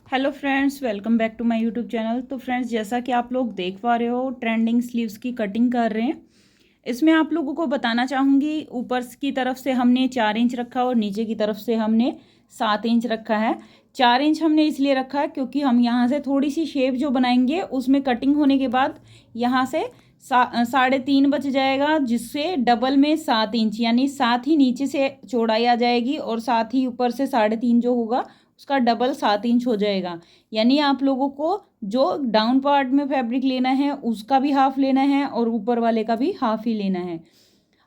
Hello friends, welcome back to my YouTube channel. तो friends, जैसा कि आप लोग देख पा रहे हो, ट्रेंडिंग स्लीव्स की कटिंग कर रहे हैं। इसमें आप लोगों को बताना चाहूँगी, ऊपर की तरफ से हमने 4 इंच रखा और नीचे की तरफ से हमने 7 इंच रखा है। 4 इंच हमने इसलिए रखा है क्योंकि हम यहाँ से थोड़ी सी शेप जो बनाएंगे उसमें कटिंग होने के बाद यहाँ से 3.5 बच जाएगा, जिससे डबल में 7 इंच यानी 7 ही नीचे से चौड़ाई आ जाएगी और 7 ही ऊपर से 3.5 जो होगा उसका डबल 7 इंच हो जाएगा। यानी आप लोगों को जो डाउन पार्ट में फैब्रिक लेना है उसका भी हाफ लेना है और ऊपर वाले का भी हाफ ही लेना है।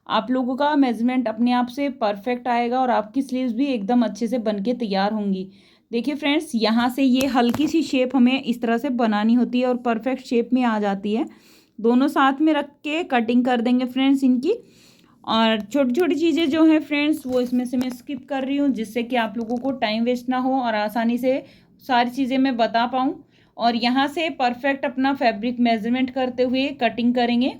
आप लोगों का मेजरमेंट अपने आप से परफेक्ट आएगा और आपकी स्लीव्स भी एकदम अच्छे से बन के तैयार होंगी। देखिए फ्रेंड्स, यहाँ से ये हल्की सी शेप हमें इस तरह से बनानी होती है और परफेक्ट शेप में आ जाती है। दोनों साथ में रख के कटिंग कर देंगे फ्रेंड्स इनकी। और छोटी छोटी चीज़ें जो हैं फ्रेंड्स वो इसमें से मैं स्किप कर रही हूँ, जिससे कि आप लोगों को टाइम वेस्ट ना हो और आसानी से सारी चीज़ें मैं बता पाऊँ। और यहाँ से परफेक्ट अपना फैब्रिक मेजरमेंट करते हुए कटिंग करेंगे।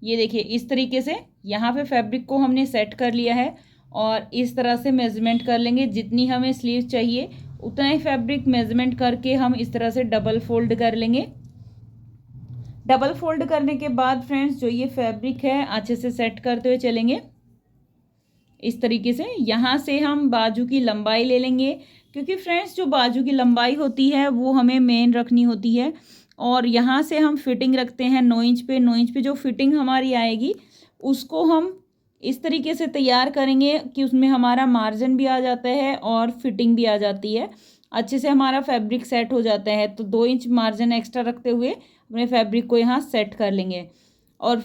ये देखिए, इस तरीके से यहाँ पे फैब्रिक को हमने सेट कर लिया है और इस तरह से मेजरमेंट कर लेंगे। जितनी हमें स्लीव चाहिए उतना ही फैब्रिक मेजरमेंट करके हम इस तरह से डबल फोल्ड कर लेंगे। डबल फोल्ड करने के बाद फ्रेंड्स, जो ये फैब्रिक है अच्छे से सेट करते हुए चलेंगे इस तरीके से। यहाँ से हम बाजू की लंबाई ले लेंगे, क्योंकि फ्रेंड्स जो बाजू की लंबाई होती है वो हमें मेन रखनी होती है। और यहाँ से हम फिटिंग रखते हैं 9 इंच पे। 9 इंच पे जो फिटिंग हमारी आएगी उसको हम इस तरीके से तैयार करेंगे कि उसमें हमारा मार्जिन भी आ जाता है और फिटिंग भी आ जाती है। अच्छे से हमारा फैब्रिक सेट हो जाता है। तो 2 इंच मार्जिन एक्स्ट्रा रखते हुए अपने फैब्रिक को यहाँ सेट कर लेंगे। और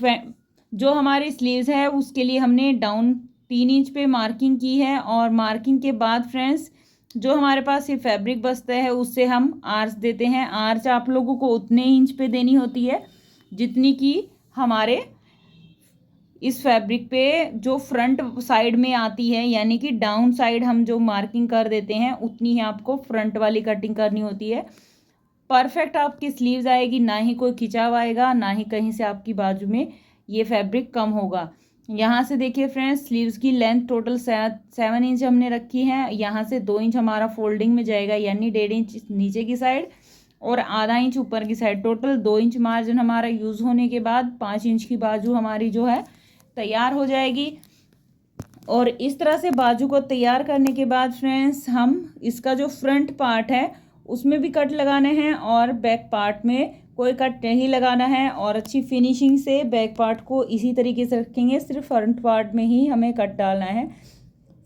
जो हमारी स्लीव्स है उसके लिए हमने डाउन 3 इंच पे मार्किंग की है। और मार्किंग के बाद फ्रेंड्स, जो हमारे पास ये फैब्रिक बचता है उससे हम आर्च देते हैं। आर्च आप लोगों को उतने इंच पे देनी होती है जितनी कि हमारे इस फैब्रिक पे जो फ्रंट साइड में आती है, यानी कि डाउन साइड हम जो मार्किंग कर देते हैं उतनी ही आपको फ्रंट वाली कटिंग करनी होती है। परफेक्ट आपकी स्लीव्स आएगी, ना ही कोई खिंचाव आएगा, ना ही कहीं से आपकी बाजू में ये फैब्रिक कम होगा। यहाँ से देखिए फ्रेंड्स, स्लीव्स की लेंथ टोटल 7 इंच हमने रखी है। यहाँ से 2 इंच हमारा फोल्डिंग में जाएगा, यानी 1.5 इंच नीचे की साइड और आधा इंच ऊपर की साइड। टोटल 2 इंच मार्जिन हमारा यूज़ होने के बाद 5 इंच की बाजू हमारी जो है तैयार हो जाएगी। और इस तरह से बाजू को तैयार करने के बाद फ्रेंड्स, हम इसका जो फ्रंट पार्ट है उसमें भी कट लगाने हैं और बैक पार्ट में कोई कट नहीं लगाना है। और अच्छी फिनिशिंग से बैक पार्ट को इसी तरीके से रखेंगे, सिर्फ फ्रंट पार्ट में ही हमें कट डालना है।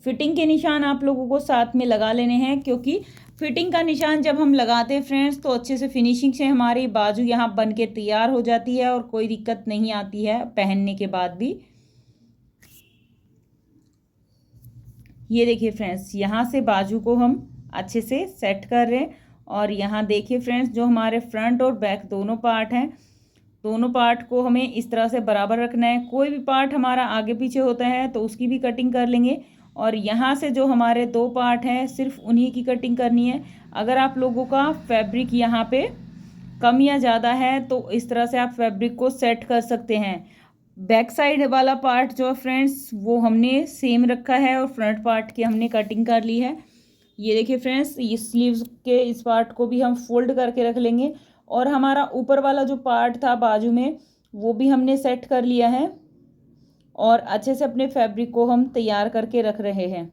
फिटिंग के निशान आप लोगों को साथ में लगा लेने हैं, क्योंकि फिटिंग का निशान जब हम लगाते हैं फ्रेंड्स तो अच्छे से फिनिशिंग से हमारी बाजू यहाँ बन के तैयार हो जाती है और कोई दिक्कत नहीं आती है पहनने के बाद भी। ये देखिए फ्रेंड्स, यहाँ से बाजू को हम अच्छे से सेट कर रहे हैं। और यहाँ देखिए फ्रेंड्स, जो हमारे फ्रंट और बैक दोनों पार्ट हैं, दोनों पार्ट को हमें इस तरह से बराबर रखना है। कोई भी पार्ट हमारा आगे पीछे होता है तो उसकी भी कटिंग कर लेंगे। और यहाँ से जो हमारे 2 पार्ट हैं सिर्फ उन्हीं की कटिंग करनी है। अगर आप लोगों का फैब्रिक यहाँ पे कम या ज़्यादा है तो इस तरह से आप फैब्रिक को सेट कर सकते हैं। बैक साइड वाला पार्ट जो है फ्रेंड्स वो हमने सेम रखा है और फ्रंट पार्ट की हमने कटिंग कर ली है। ये देखिए फ्रेंड्स, इस स्लीव्स के इस पार्ट को भी हम फोल्ड करके रख लेंगे। और हमारा ऊपर वाला जो पार्ट था बाजू में वो भी हमने सेट कर लिया है और अच्छे से अपने फैब्रिक को हम तैयार करके रख रहे हैं।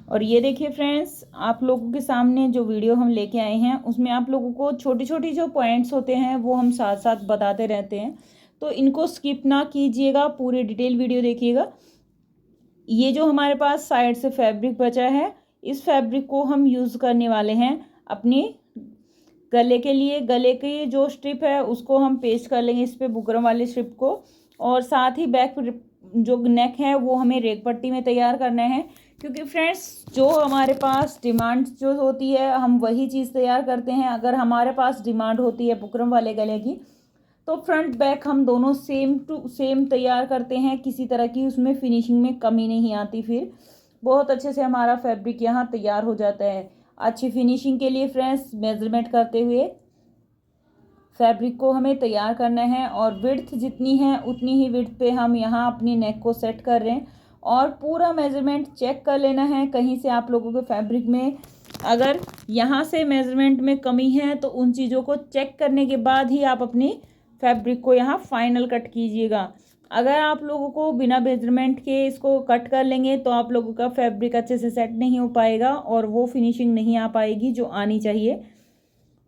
और ये देखिए फ्रेंड्स, आप लोगों के सामने जो वीडियो हम लेके आए हैं उसमें आप लोगों को छोटी छोटी जो पॉइंट्स होते हैं वो हम साथ साथ बताते रहते हैं, तो इनको स्किप ना कीजिएगा, पूरी डिटेल वीडियो देखिएगा। ये जो हमारे पास साइड से फैब्रिक बचा है, इस फैब्रिक को हम यूज़ करने वाले हैं अपनी गले के लिए। गले की जो स्ट्रिप है उसको हम पेस्ट कर लेंगे इस पर, बुकरम वाली स्ट्रिप को। और साथ ही बैक जो नेक है वो हमें रेक पट्टी में तैयार करना है। क्योंकि फ्रेंड्स जो हमारे पास डिमांड जो होती है हम वही चीज़ तैयार करते हैं। अगर हमारे पास डिमांड होती है बुकरम वाले गले की तो फ्रंट बैक हम दोनों सेम टू सेम तैयार करते हैं, किसी तरह की उसमें फिनिशिंग में कमी नहीं आती। फिर बहुत अच्छे से हमारा फैब्रिक यहाँ तैयार हो जाता है। अच्छी फिनिशिंग के लिए फ्रेंड्स मेजरमेंट करते हुए फैब्रिक को हमें तैयार करना है और विड्थ जितनी है उतनी ही विड्थ पे हम यहाँ अपनी नेक को सेट कर रहे हैं और पूरा मेजरमेंट चेक कर लेना है। कहीं से आप लोगों के फैब्रिक में अगर यहाँ से मेजरमेंट में कमी है तो उन चीज़ों को चेक करने के बाद ही आप अपनी फैब्रिक को यहाँ फाइनल कट कीजिएगा। अगर आप लोगों को बिना मेजरमेंट के इसको कट कर लेंगे तो आप लोगों का फैब्रिक अच्छे से सेट नहीं हो पाएगा और वो फिनिशिंग नहीं आ पाएगी जो आनी चाहिए।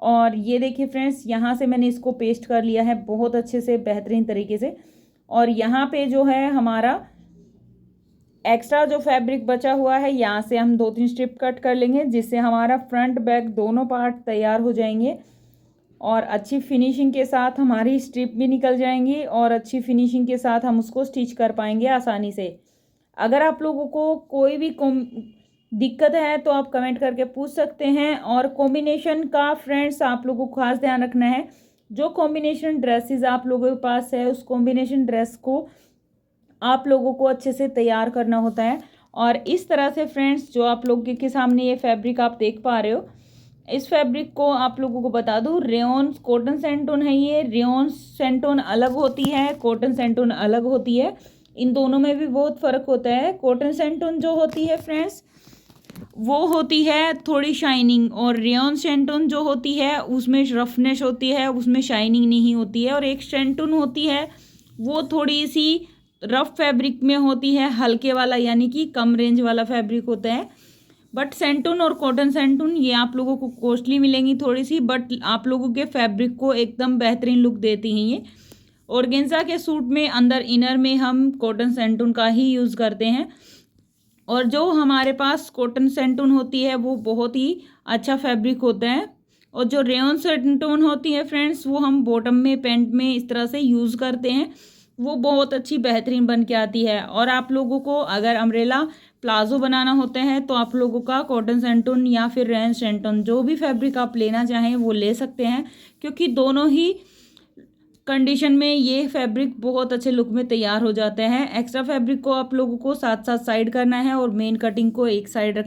और ये देखिए फ्रेंड्स, यहाँ से मैंने इसको पेस्ट कर लिया है बहुत अच्छे से बेहतरीन तरीके से। और यहाँ पे जो है हमारा एक्स्ट्रा जो फैब्रिक बचा हुआ है यहाँ से हम 2-3 स्ट्रिप कट कर लेंगे, जिससे हमारा फ्रंट बैक दोनों पार्ट तैयार हो जाएंगे और अच्छी फिनिशिंग के साथ हमारी स्ट्रिप भी निकल जाएंगी और अच्छी फिनिशिंग के साथ हम उसको स्टिच कर पाएंगे आसानी से। अगर आप लोगों को कोई भी दिक्कत है तो आप कमेंट करके पूछ सकते हैं। और कॉम्बिनेशन का फ्रेंड्स आप लोगों को खास ध्यान रखना है, जो कॉम्बिनेशन ड्रेसेस आप लोगों के पास है उस कॉम्बिनेशन ड्रेस को आप लोगों को अच्छे से तैयार करना होता है। और इस तरह से फ्रेंड्स जो आप लोगों के सामने ये फैब्रिक आप देख पा रहे हो, इस फैब्रिक को आप लोगों को बता दूं रेयॉन कॉटन सेंटून है। ये रेयॉन सेंटून अलग होती है, कॉटन सेंटून अलग होती है, इन दोनों में भी बहुत फ़र्क होता है। कॉटन सेंटून जो होती है फ्रेंड्स वो होती है थोड़ी शाइनिंग और रेयॉन सेंटून जो होती है उसमें रफनेस होती है, उसमें शाइनिंग नहीं होती है। और एक सेंटून होती है वो थोड़ी सी रफ फैब्रिक में होती है, हल्के वाला यानी कि कम रेंज वाला फैब्रिक होता है। बट सेंटून और कॉटन सेंटून ये आप लोगों को कॉस्टली मिलेंगी थोड़ी सी, बट आप लोगों के फैब्रिक को एकदम बेहतरीन लुक देती हैं ये। ऑर्गेन्जा के सूट में अंदर इनर में हम कॉटन सेंटून का ही यूज़ करते हैं और जो हमारे पास कॉटन सेंटून होती है वो बहुत ही अच्छा फैब्रिक होता है। और जो रेयॉन सेंटून होती है फ्रेंड्स वो हम बॉटम में पैंट में इस तरह से यूज़ करते हैं, वो बहुत अच्छी बेहतरीन बन के आती है। और आप लोगों को अगर अम्ब्रेला प्लाजो बनाना होता है तो आप लोगों का कॉटन सेंटून या फिर रेयॉन सेंटून जो भी फैब्रिक आप लेना चाहें वो ले सकते हैं, क्योंकि दोनों ही कंडीशन में ये फैब्रिक बहुत अच्छे लुक में तैयार हो जाते हैं। एक्स्ट्रा फैब्रिक को आप लोगों को साथ साथ साइड करना है और मेन कटिंग को एक साइड